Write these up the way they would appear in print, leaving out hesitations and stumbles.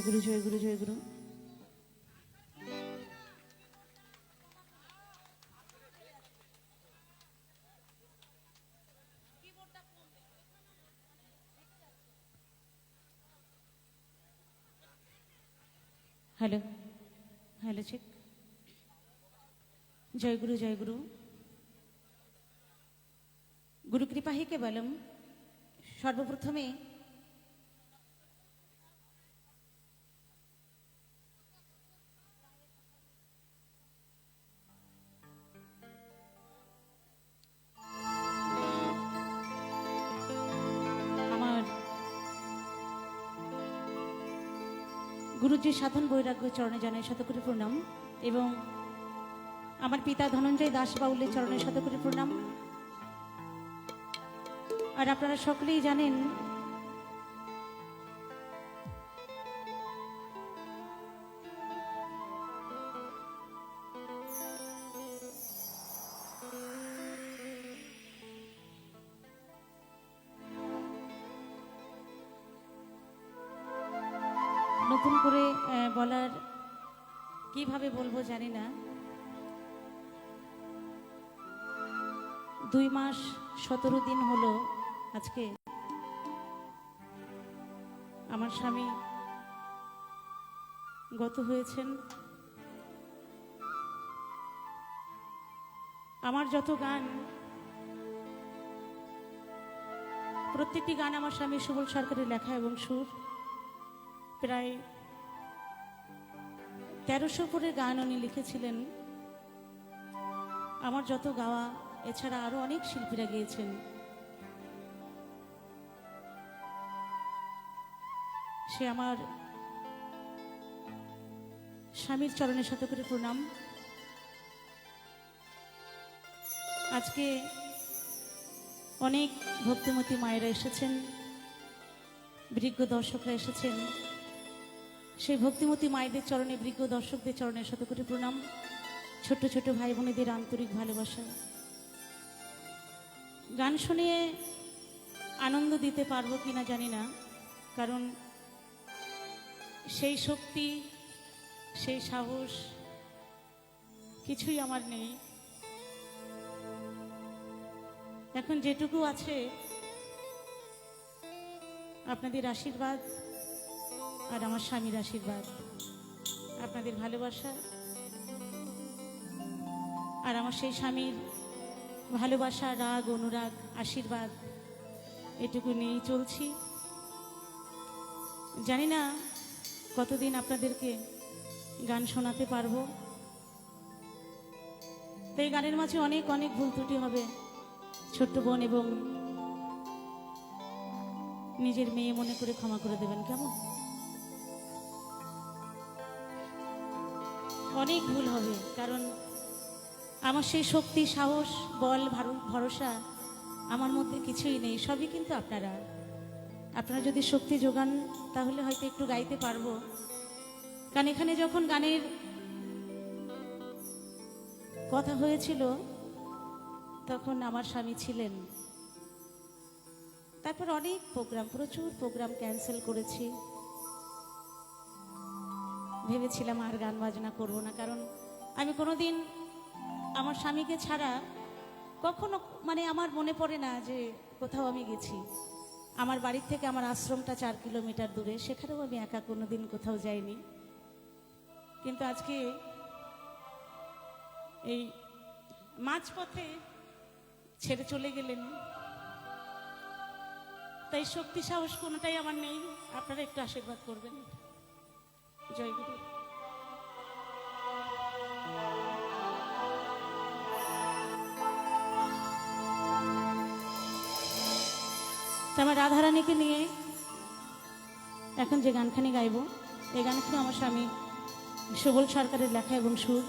গুরু, জয় গুরু, জয় গুরু। Hello, hello, check. জয় গুরু, জয় গুরু। গুরু কৃপাহি কেবলম। সর্বপ্রথমে আমার গুরুজির সাধন বৈরাগ্য চরণে জানাই শতকোটি প্রণাম, এবং আমার পিতা ধনঞ্জয় দাস বাউলের চরণে শতকোটি প্রণাম। আর আপনারা সকলেই জানেন নতুন করে বলার কিভাবে বলবো জানি না। 2 মাস 17 দিন হলো আজকে আমার স্বামী গত হয়েছেন। আমার যত গান, প্রত্যেকটি গান আমার স্বামী সুবল সরকারের লেখা এবং সুর। প্রায় 1300 করে গান উনি লিখেছিলেন। আমার যত গাওয়া, এছাড়া আরো অনেক শিল্পীরা গেয়েছেন। সে আমার স্বামীর চরণে শত করে প্রণাম। আজকে অনেক ভক্তিমতী মায়েরা এসেছেন, বৃজ্ঞ দর্শকরা এসেছেন। সেই ভক্তিমতী মায়েদের চরণে, বৃজ্ঞ দর্শকদের চরণে শত কোটি প্রণাম। ছোট্ট ছোট ভাই বোনেদের আন্তরিক ভালোবাসা। গান শুনিয়ে আনন্দ দিতে পারবো কিনা জানি না, কারণ সেই শক্তি, সেই সাহস কিছুই আমার নেই। এখন যেটুকু আছে আপনাদের আশীর্বাদ আর আমার স্বামীর আশীর্বাদ, আপনাদের ভালোবাসা আর আমার সেই স্বামীর ভালোবাসা, রাগ, অনুরাগ, আশীর্বাদ, এটুকু নিয়েই চলছি। জানি না কতদিন আপনাদেরকে গান শোনাতে পারবো। তাই গানের মাঝে অনেক অনেক ভুল ত্রুটি হবে। ছোট্ট বোন এবং নিজের মেয়ে মনে করে ক্ষমা করে দেবেন, কেমন? অনেক ভুল হবে, কারণ আমার সেই শক্তি, সাহস, বল, ভরসা আমার মধ্যে কিছুই নেই। সবই কিন্তু আপনারা যদি শক্তি যোগান তাহলে হয়তো একটু গাইতে পারবো। কারণ এখানে যখন গানের কথা হয়েছিল তখন আমার স্বামী ছিলেন। তারপর অনেক প্রোগ্রাম, প্রচুর প্রোগ্রাম ক্যান্সেল করেছি। ভেবেছিলাম আর গান বাজনা করব না, কারণ আমি কোনোদিন আমার স্বামীকে ছাড়া কখনো, মানে আমার মনে পড়ে না যে কোথাও আমি গেছি। আমার বাড়ির থেকে আমার আশ্রমটা 4 কিলোমিটার দূরে, সেখানেও আমি একা কোনোদিন কোথাও যাইনি। কিন্তু আজকে এই মাঝপথে ছেড়ে চলে গেলেন, তাই শক্তি সাহস কোনোটাই আমার নেই। আপনারা একটু আশীর্বাদ করবেন। জয় গুরু। আমার রাধারানীকে নিয়ে এখন যে গানখানি গাইব, এই গানখানি আমার স্বামী সুবল সরকারের লেখা এবং সুর।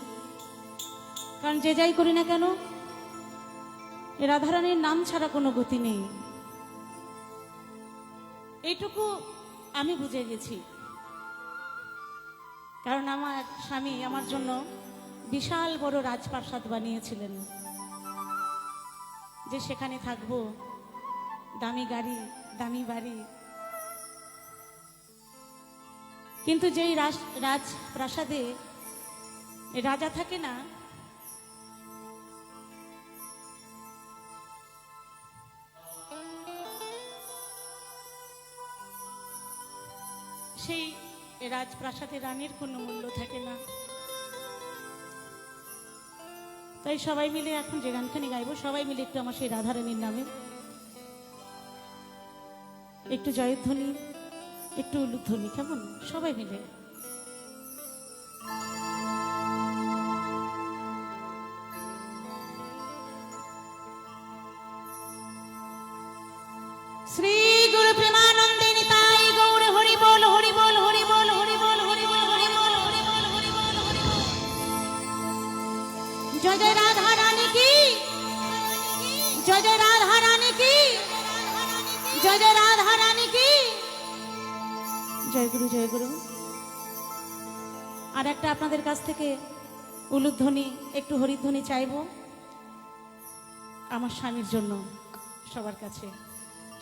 কারণ যে যাই করি না কেন, এই রাধারানীর নাম ছাড়া কোনো গতি নেই, এইটুকু আমি বুঝে গেছি। কারণ আমার স্বামী আমার জন্য বিশাল বড় রাজপ্রাসাদ বানিয়েছিলেন, যে সেখানে থাকবো, দামি গাড়ি, দামি বাড়ি। কিন্তু যেই রাজপ্রাসাদে রাজা থাকে না, সেই রাজপ্রাসাদে রানীর কোনো মূল্য থাকে না। তাই সবাই মিলে এখন যে গানখানি গাইবো, সবাই মিলে একটু আমার সেই রাধারানীর নামে একটু জয়ধ্বনি, একটু উলুধ্বনি, কেমন? সবাই মিলে। শ্রী গুরু প্রেমানন্দে নিতাই গৌর হরি বল, হরি বল, হরি বল, হরি বল, হরি বল, হরি বল, হরি বল, হরি বল, হরি বল। জয় জয় রাধা রানী কি, জয় জয় রাধা রানী কি, জয় জয় রাধা রানী কি। জয় গুরু, জয় গুরু। আর একটা আপনাদের কাছ থেকে উলুধ্বনি, একটু হরিধ্বনি চাইবো আমার স্বামীর জন্য, সবার কাছে,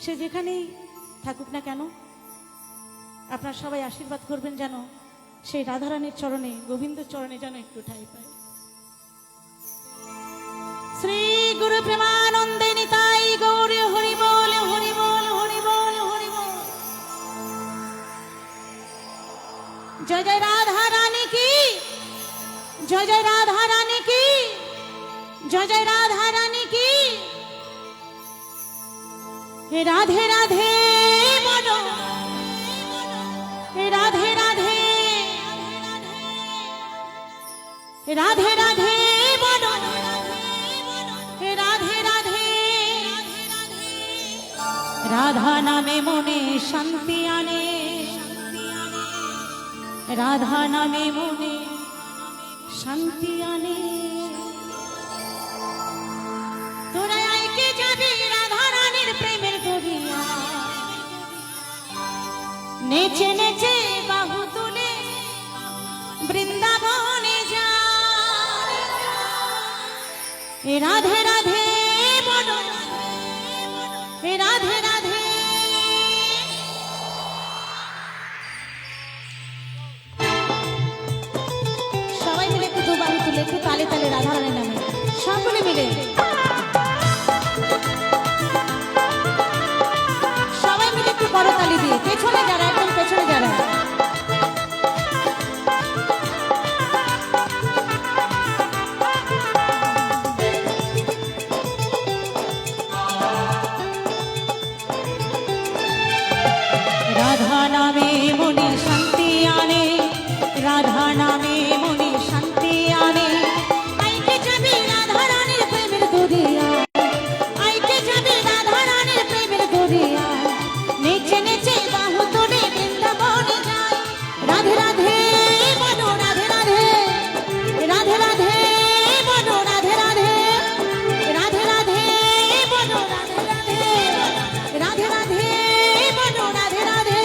সে যেখানেই থাকুক না কেন। আপনারা সবাই আশীর্বাদ করবেন যেন সেই রাধারানীর চরণে, গোবিন্দের চরণে যেন একটু ঠাঁই পায়। শ্রী গুরু প্রেমানন্দে নিতাই গৌর হরি বল, হরি বল, হরি বল, হরি বল। জয় জয় রাধা রানী কি, জয় জয় রাধা রানী কি, জয় জয় রাধা রানী কি। রাধে রাধে বলো, রাধে রাধে, রাধে রাধে বলো, রাধে রাধে। রাধা নামে মনে শান্তি আনে, রাধা নামে মনে শান্তি আনে। তোরা আইকে যাবি রাধা রানীর প্রেমের গড়িয়া, নেচে নেচে বাহু তুলে বৃন্দাবনে যা। রাধে রাধে বলো, রাধে রাধে। সবাই মিলে একটু দু বাহু তুলে একটু তালে তালে রাধা রানীর নামে সকলে মিলে, সবাই মিলে একটু করতালি দিয়ে, পেছনে যারা, একদম পেছনে যারা। রাধা নামে মনে শান্তি আনে, রাধা নামে মনে শান্তি আনে। আইকে যাবি রাধা রানীর প্রেমের গড়িয়া, আইকে যাবি রাধা রানীর প্রেমের গড়িয়া, নেচে নেচে বাহু তুলে বৃন্দাবনে যায়। রাধে রাধে বলো, রাধে রাধে, রাধে রাধে বলো, রাধে রাধে, রাধে রাধে বলো, রাধে রাধে, রাধে রাধে বলো, রাধে রাধে।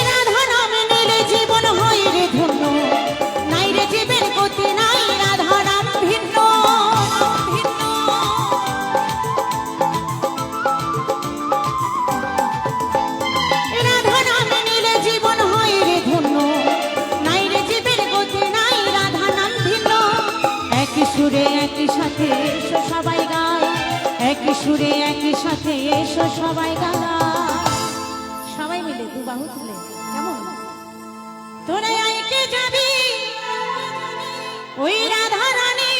রাধা নাম নিলে জীবন হয় রে ধন্য, নাই রে জীবের গতি নাই, রাধা নাম ভিন্ন ভিন্ন। রাধা নাম নিলে জীবন হয় রে ধন্য, নাই রে জীবের গতি নাই, রাধা নাম ভিন্ন। একই সুরে একই সাথে এসো সবাই গায়, একই সুরে একই সাথে এসো সবাই গায়। সবাই মিলে দু বাহু তুলে, কেমন? তোরা আইকে যাবি ওই রাধা রানী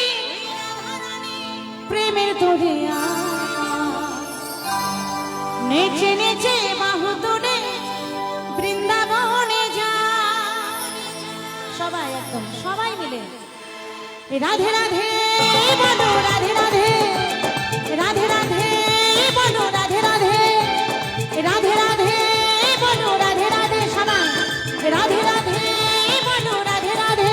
প্রেমের গড়িয়া, নেচে নেচে বাহু তুলে বৃন্দাবনে যা। সবাই একদম, সবাই মিলে রাধে রাধে বলো রাধে রাধে, রাধে রাধে বলো রাধে রাধে, রাধে রাধে বলো রাধে রাধে, সবাই রাধে রাধে বলো রাধে রাধে।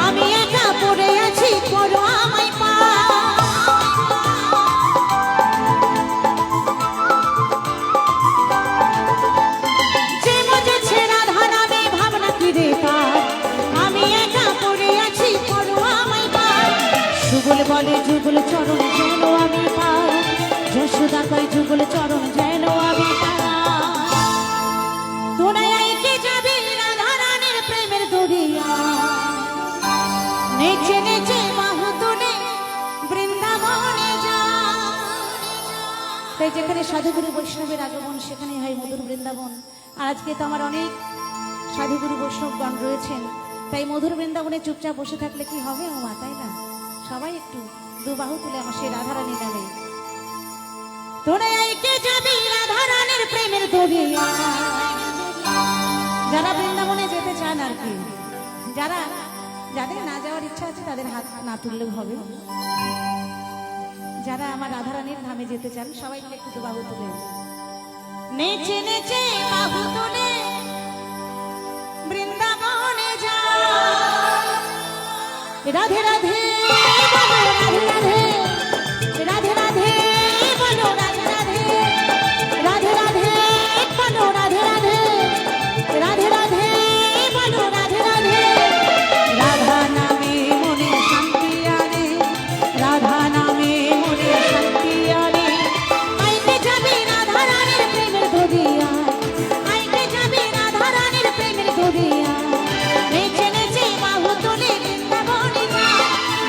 আমি একা পড়ে আছি করো আমায় যে মজেছে রাধা নামে ভাবনা কি রে তার, আমি একা পড়ে আছি করো আমায় পার। যুগল বলে যুগল চরণ যেন আমি পার, যশোদা কয় যুগল চরণ যেন আমি পার। দুনিয়ায় যাবে রাধা রানীর প্রেমের দরিয়া, নেচে নেচে বাহু তুলে বৃন্দাবনে যা। তাই যেখানে সাধুগুরু বৈষ্ণবের আগমন সেখানে হয় মধুর বৃন্দাবন। আর আজকে তো আমার অনেক সাধুগুরু বৈষ্ণবগণ রয়েছেন, তাই মধুর বৃন্দাবনে চুপচাপ বসে থাকলে কি হবে ও মা, তাই না? সবাই একটু দু বাহু তুলে আমার সেই রাধারানী নামে তোরা একে যাবি রাধা রানীর প্রেমের দরিয়া। যারা বৃন্দাবনে যেতে চান আর কি, যারা যাদের না যাওয়ার ইচ্ছা আছে তাদের হাত না তুললেও হবে। যারা আমার রাধারানীর ধামে যেতে চান সবাই মিলে একটু বাহু তুলে, নেচে নেচে বাহু তুলে বৃন্দাবনে যা। রাধে রাধে বলো রাধে রাধে, রাধে রাধে বলো রাধে রাধে, রাধে রাধে বলো রাধে রাধে, রাধে রাধে বলো রাধে রাধে। রাধা নামে মনে শান্তি আনে, রাধা নামে মনে শান্তি আনে। আইতে যাবি রাধা রানীর প্রেমের দরিয়া, আইতে যাবি রাধা রানীর প্রেমের দরিয়া। নেচে নেচে বাহু তুলে বৃন্দাবনে যা।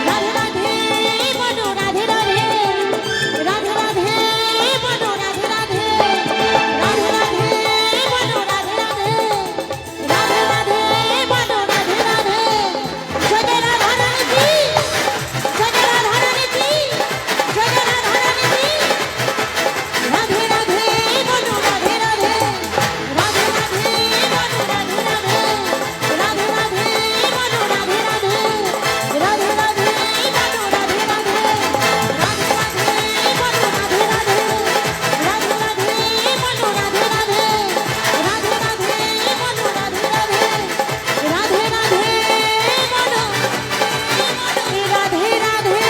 রাধে রাধে বলো রাধে রাধে, রাধে রাধে বলো রাধে রাধে, রাধে রাধে বলো রাধে রাধে, রাধে রাধে বলো রাধে রাধে। জয় জয় রাধা রানী কি, জয় জয় রাধা রানী কি, জয় জয় রাধা রানী কি। রাধে রাধে বলো রাধে রাধে, রাধে রাধে বলো রাধে রাধে, রাধে রাধে বলো রাধে রাধে, রাধে রাধে বলো রাধে রাধে, রাধে রাধে বলো রাধে রাধে, রাধে রাধে বলো রাধে রাধে, রাধে রাধে বলো রাধে রাধে, রাধে রাধে বলো রাধে রাধে।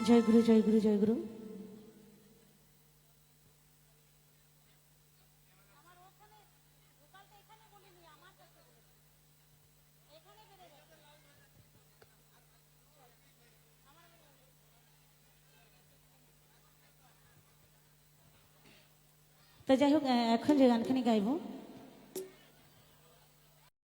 জয় গুরু, জয় গুরু, জয় গুরু। তো যাই হোক, এখন যে গানখানি গাইবো